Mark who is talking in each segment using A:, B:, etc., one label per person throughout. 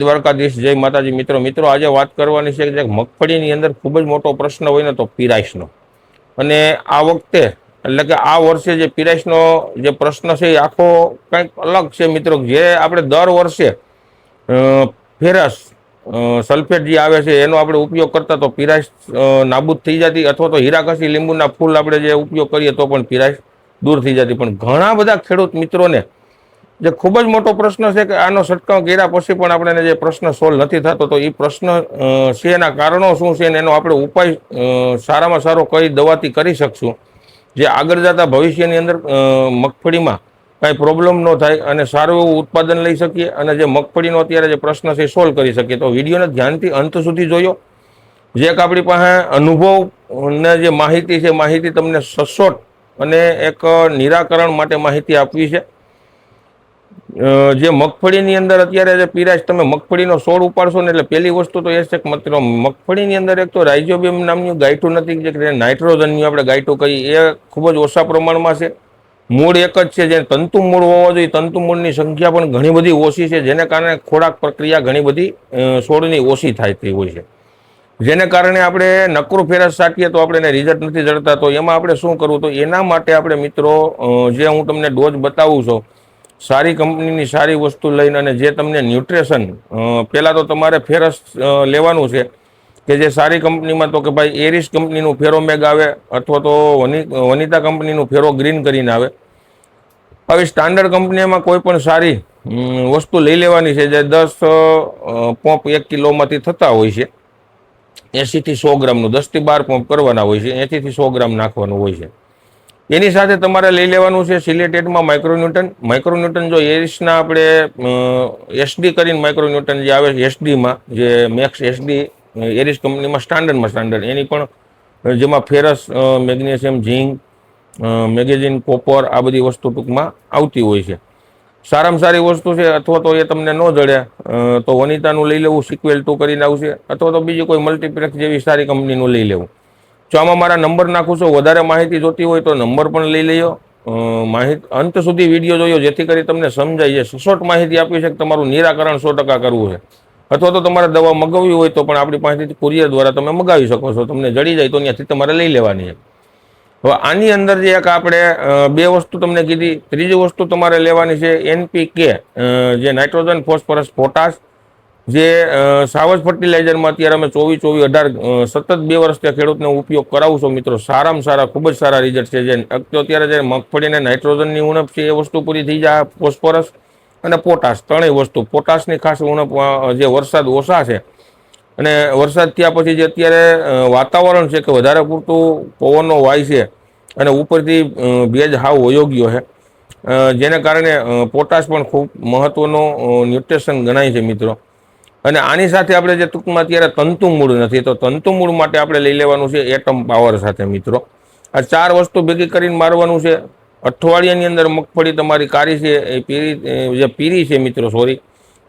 A: દ્વારકાધીશ, જય માતાજી મિત્રો આજે વાત કરવાની છે કે મગફળીની અંદર ખૂબ જ મોટો પ્રશ્ન હોય ને તો પિરાશનો. અને આ વખતે એટલે કે આ વર્ષે જે પિરાશનો જે પ્રશ્ન છે એ આખો કંઈક અલગ છે મિત્રો. જે આપણે દર વર્ષે ફેરસ સલ્ફેટ જે આવે છે એનો આપણે ઉપયોગ કરતા તો પિરાશ નાબૂદ થઈ જતી, અથવા તો હીરાકસી લીંબુના ફૂલ આપણે જે ઉપયોગ કરીએ તો પણ પિરાશ દૂર થઈ જતી. પણ ઘણા બધા ખેડૂત મિત્રોને જે ખૂબ જ મોટો પ્રશ્ન છે કે આનો છંટકાવ કર્યા પછી પણ આપણે જે પ્રશ્ન સોલ્વ નથી થતો, તો એ પ્રશ્ન છે એના કારણો શું છે અને એનો આપણે ઉપાય સારામાં સારો કઈ દવાથી કરી શકશું, જે આગળ જતા ભવિષ્યની અંદર મગફળીમાં કાંઈ પ્રોબ્લેમ ન થાય અને સારું એવું ઉત્પાદન લઈ શકીએ અને જે મગફળીનો અત્યારે જે પ્રશ્ન છે એ સોલ્વ કરી શકીએ. તો વિડીયોને ધ્યાનથી અંત સુધી જોયો. જે એક આપણી પાસે અનુભવને જે માહિતી છે, માહિતી તમને સચોટ અને એક નિરાકરણ માટે માહિતી આપવી છે. જે મગફળીની અંદર અત્યારે જે પિરાશ, તમે મગફળીનો છોડ ઉપાડશો ને એટલે પહેલી વસ્તુ તો એ છે કે મિત્રો મગફળીની અંદર એક તો રાઇઝોબિયમ નામનું ગાયઠું નથી, જે નાઇટ્રોજનની આપણે ગાયઠું કહીએ એ ખૂબ જ ઓછા પ્રમાણમાં છે. મૂળ એક જ છે, જે તંતુ મૂળ હોવો જોઈએ. તંતુ મૂળની સંખ્યા પણ ઘણી બધી ઓછી છે, જેને કારણે ખોરાક પ્રક્રિયા ઘણી બધી છોડની ઓછી થતી હોય છે, જેને કારણે આપણે નકરું ફેરસ સાટીએ તો આપણે એને રિઝલ્ટ નથી જળતા. તો એમાં આપણે શું કરવું? તો એના માટે આપણે મિત્રો જે હું તમને ડોઝ બતાવું છું, સારી કંપનીની સારી વસ્તુ લઈને અને જે તમને ન્યુટ્રિશન, પહેલાં તો તમારે ફેરસ લેવાનું છે કે જે સારી કંપનીમાં તો કે ભાઈ એરિસ કંપનીનું ફેરોમેગ આવે, અથવા તો વનિતા કંપનીનું ફેરો ગ્રીન કરીને આવે. હવે સ્ટાન્ડર્ડ કંપનીમાં કોઈ પણ સારી વસ્તુ લઈ લેવાની છે, જે 10 પંપ 1 કિલોમાંથી થતા હોય છે. 80 થી 100 ગ્રામનું 10 થી 12 પંપ કરવાના હોય છે, 80 થી 100 ગ્રામ નાખવાનું હોય છે. એની સાથે તમારે લઈ લેવાનું છે સિલેટેડમાં માઇક્રોન્યુટન. જો એરિસના આપણે એસડી કરીને માઇક્રોન્યુટન જે આવે છે એસડીમાં, જે મેક્સ એસડી એરિસ કંપનીમાં સ્ટાન્ડર્ડ એની પણ જેમાં ફેરસ, મેગ્નેશિયમ, ઝીંક, મેગેઝીન, કોપર આ બધી વસ્તુ ટૂંકમાં આવતી હોય છે. સારામાં સારી વસ્તુ છે. અથવા તો એ તમને ન જડે તો વનિતાનું લઈ લેવું, સિક્વેલ 2 કરીને આવશે, અથવા તો બીજી કોઈ મલ્ટીપ્લેક્સ જેવી સારી કંપનીનું લઈ લેવું. જો આમાં મારા નંબર નાખું છું, વધારે માહિતી જોતી હોય તો નંબર પણ લઈ લેજો. માહિતી અંત સુધી વિડીયો જોયો, જેથી કરી તમને સમજાય છે. સચોટ માહિતી આપી છે કે તમારું નિરાકરણ 100% કરવું છે. અથવા તો તમારે દવા મગાવવી હોય તો પણ આપણી પાસેથી કુરિયર દ્વારા તમે મગાવી શકો છો. તમને જડી જાય તો ત્યાંથી તમારે લઈ લેવાની છે. હવે આની અંદર જે એક આપણે 2 વસ્તુ તમને કીધી, ત્રીજી વસ્તુ તમારે લેવાની છે એનપીકે, જે નાઇટ્રોજન, ફોસ્ફરસ, પોટાશ, જે સાવજ ફર્ટિલાઇઝરમાં અત્યારે અમે 24-18 સતત 2 વર્ષથી ખેડૂતને ઉપયોગ કરાવું મિત્રો. સારામાં સારા, ખૂબ જ સારા રિઝલ્ટ છે. જે અત્યારે જે મગફળીને નાઇટ્રોજનની ઉણપ છે એ વસ્તુ પૂરી થઈ જાય. ફોસ્ફરસ અને પોટાશ, ત્રણેય વસ્તુ. પોટાશની ખાસ ઉણપ જે વરસાદ ઓછા છે અને વરસાદ થયા પછી જે અત્યારે વાતાવરણ છે કે વધારે પૂરતું પવનનો વાય છે અને ઉપરથી ભેજ હાવ અયોગ્ય છે, જેને કારણે પોટાશ પણ ખૂબ મહત્વનો ન્યુટ્રિશન ગણાય છે મિત્રો. અને આની સાથે આપણે જે ટૂંકમાં અત્યારે તંતુ મૂળ નથી, તો તંતુ મૂળ માટે આપણે લઈ લેવાનું છે એટમ પાવર સાથે મિત્રો. આ 4 વસ્તુ ભેગી કરીને મારવાનું છે. અઠવાડિયાની અંદર મગફળી તમારી કારી છે એ પીરી છે મિત્રો,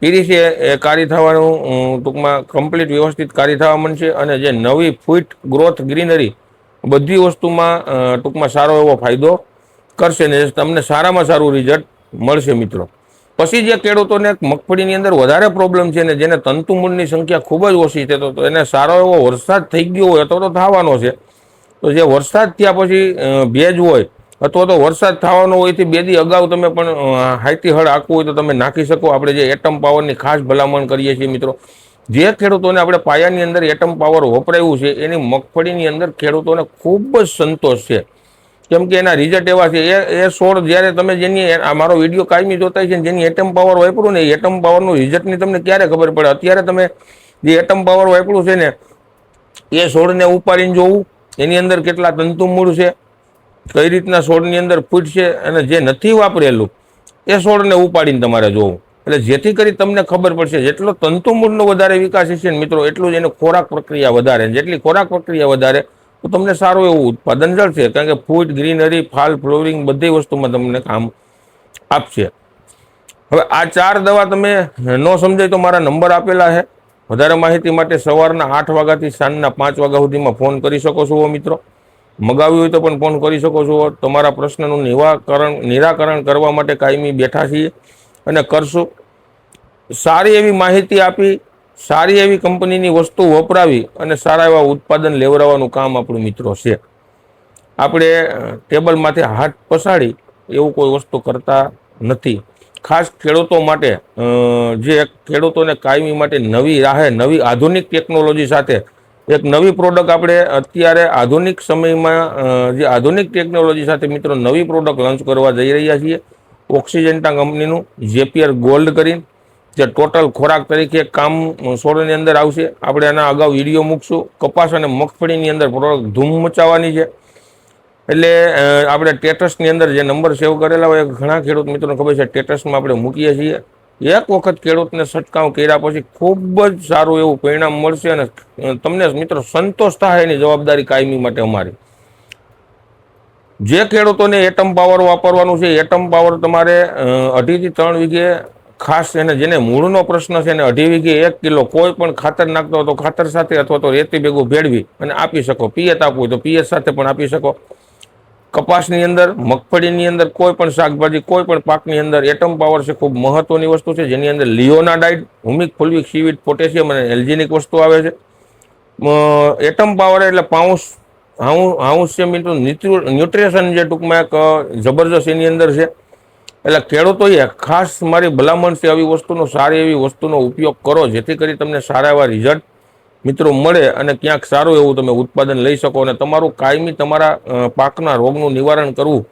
A: પીરી છે એ કારી થવાનું ટૂંકમાં કમ્પ્લીટ વ્યવસ્થિત કારી થવા માંડશે. અને જે નવી ફૂટ ગ્રોથ, ગ્રીનરી બધી વસ્તુમાં ટૂંકમાં સારો એવો ફાયદો કરશે ને તમને સારામાં સારું રિઝલ્ટ મળશે મિત્રો. પછી જે ખેડૂતોને મગફળીની અંદર વધારે પ્રોબ્લેમ છે ને જેને તંતુ મૂળની સંખ્યા ખૂબ જ ઓછી છે, તો એને સારો એવો વરસાદ થઈ ગયો હોય અથવા તો થવાનો છે, તો જે વરસાદ થયા પછી ભેજ હોય અથવા તો વરસાદ થવાનો હોય થી 2 દી અગાઉ તમે પણ હાઈથી હળ આખવું હોય તો તમે નાખી શકો. આપણે જે એટમ પાવરની ખાસ ભલામણ કરીએ છીએ મિત્રો. જે ખેડૂતોને આપણે પાયાની અંદર એટમ પાવર વપરાયું છે એની મગફળીની અંદર ખેડૂતોને ખૂબ જ સંતોષ છે, કેમ કે એના રિઝલ્ટ એવા છે. એ છોડ જ્યારે તમે જેની મારો વિડીયો કાયમી જોતા છે જેની એટમ પાવર વાપરું ને, એટમ પાવરનું રિઝલ્ટની તમને ક્યારે ખબર પડે? અત્યારે તમે જે એટમ પાવર વાપરું છે ને એ છોડને ઉપાડીને જોવું, એની અંદર કેટલા તંતુ મૂળ છે, કઈ રીતના છોડની અંદર ફૂટ છે, અને જે નથી વાપરેલું એ છોડને ઉપાડીને તમારે જોવું. એટલે જેથી કરી તમને ખબર પડશે. જેટલો તંતુ મૂળનો વધારે વિકાસ હશે ને મિત્રો, એટલું જ એની ખોરાક પ્રક્રિયા વધારે. જેટલી ખોરાક પ્રક્રિયા વધારે તો તમને સારું એવું ઉત્પાદન જળશે, કારણ કે ફૂટ, ગ્રીનરી, ફાલ, ફ્લોરિંગ બધી વસ્તુમાં તમને કામ આપશે. હવે આ 4 દવા તમે ન સમજાય તો મારા નંબર આપેલા છે. વધારે માહિતી માટે સવારના 8 વાગ્યાથી સાંજના 5 વાગ્યા સુધીમાં ફોન કરી શકો છો મિત્રો. મગાવી હોય તો પણ ફોન કરી શકો છો. તમારા પ્રશ્નનું નિરાકરણ કરવા માટે કાયમી બેઠા છીએ અને કરશું. સારી એવી માહિતી આપી, સારી એવી કંપનીની વસ્તુ વપરાવી અને સારા એવા ઉત્પાદન લેવડાવવાનું કામ આપણું મિત્રો છે. આપણે ટેબલમાંથી હાથ પસાડી એવું કોઈ વસ્તુ કરતા નથી. ખાસ ખેડૂતો માટે જે ખેડૂતોને કાયમી માટે નવી રાહે નવી આધુનિક ટેકનોલોજી સાથે એક નવી પ્રોડક્ટ આપણે અત્યારે આધુનિક સમયમાં જે આધુનિક ટેકનોલોજી સાથે મિત્રો નવી પ્રોડક્ટ લોન્ચ કરવા જઈ રહ્યા છીએ. ઓક્સિજન્ટા કંપનીનું જેપીઆર ગોલ્ડ કરીને જે ટોટલ ખોરાક તરીકે કામ છોડની અંદર આવશે. આપણે આના અગાઉ વિડીયો મૂકશું. કપાસ અને મગફળીની અંદર પ્રોડક્ટ ધૂમ મચાવવાની છે. એટલે આપણે સ્ટેટસની અંદર જે નંબર સેવ કરેલા હોય ઘણા ખેડૂત મિત્રોને ખબર છે, સ્ટેટસમાં આપણે મૂકીએ છીએ. એક વખત ખેડૂતને છંટકાવ કર્યા પછી ખૂબ જ સારું એવું પરિણામ મળશે અને તમને મિત્રો સંતોષ થાય એની જવાબદારી કાયમી માટે અમારી. જે ખેડૂતોને એટમ પાવર વાપરવાનું છે, એટમ પાવર તમારે 2.5 થી 3 વીઘે ખાસ એને જેને મૂળનો પ્રશ્ન છે એને 2.5 વીઘે 1 કિલો કોઈ પણ ખાતર નાખતો હોય તો ખાતર સાથે અથવા તો રેતી ભેગું ભેળવી અને આપી શકો. પિયત આપવું હોય તો પિયત સાથે પણ આપી શકો. કપાસની અંદર, મગફળીની અંદર, કોઈ પણ શાકભાજી, કોઈ પણ પાકની અંદર એટમ પાવર છે ખૂબ મહત્વની વસ્તુ છે, જેની અંદર લિયોનાડાઇડ, હુમિક, ફુલ્વિક, સીવીડ, પોટેશિયમ અને એલ્જિનિક વસ્તુ આવે છે. એટમ પાવર એટલે હાઉસ છે મિત્રો, ન્યુટ્રિશન જે ટૂંકમાં એક જબરજસ્ત એની અંદર છે. એટલે ખેડૂતોએ ખાસ મારી ભલામણ છે આવી વસ્તુનો, સારી એવી વસ્તુનો ઉપયોગ કરો જેથી કરી તમને સારા એવા રિઝલ્ટ મિત્રો મળે અને ક્યાંક સારું એવું તમે ઉત્પાદન લઈ શકો અને તમારું કાયમી તમારા પાકના રોગનું નિવારણ કરવું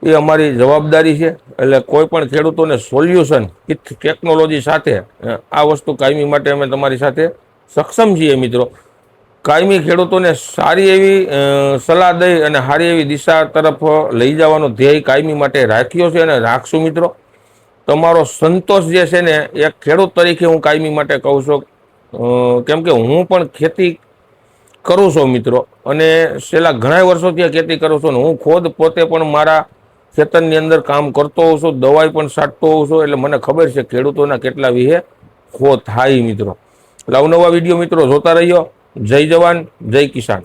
A: એ અમારી જવાબદારી છે. એટલે કોઈ પણ ખેડૂતોને સોલ્યુશન વિથ ટેકનોલોજી સાથે આ વસ્તુ કાયમી માટે અમે તમારી સાથે સક્ષમ છીએ મિત્રો. કાયમી ખેડૂતોને સારી એવી સલાહ દઈ અને સારી એવી દિશા તરફ લઈ જવાનો ધ્યેય કાયમી માટે રાખ્યો છે અને રાખશું મિત્રો. તમારો સંતોષ જે છે ને એક ખેડૂત તરીકે હું કાયમી માટે કહું છું, કેમ કે હું પણ ખેતી કરું છું મિત્રો અને છેલ્લા ઘણા વર્ષોથી ખેતી કરું છું. હું ખુદ પોતે પણ મારા ખેતરની અંદર કામ કરતો હોઉં છું, દવાઈ પણ છાંટતો હોઉં છું. એટલે મને ખબર છે ખેડૂતોના કેટલા વિહે ખો થાય મિત્રો. એટલે અવનવા વિડીયો મિત્રો જોતા રહ્યો. જય જવાન, જય કિસાન.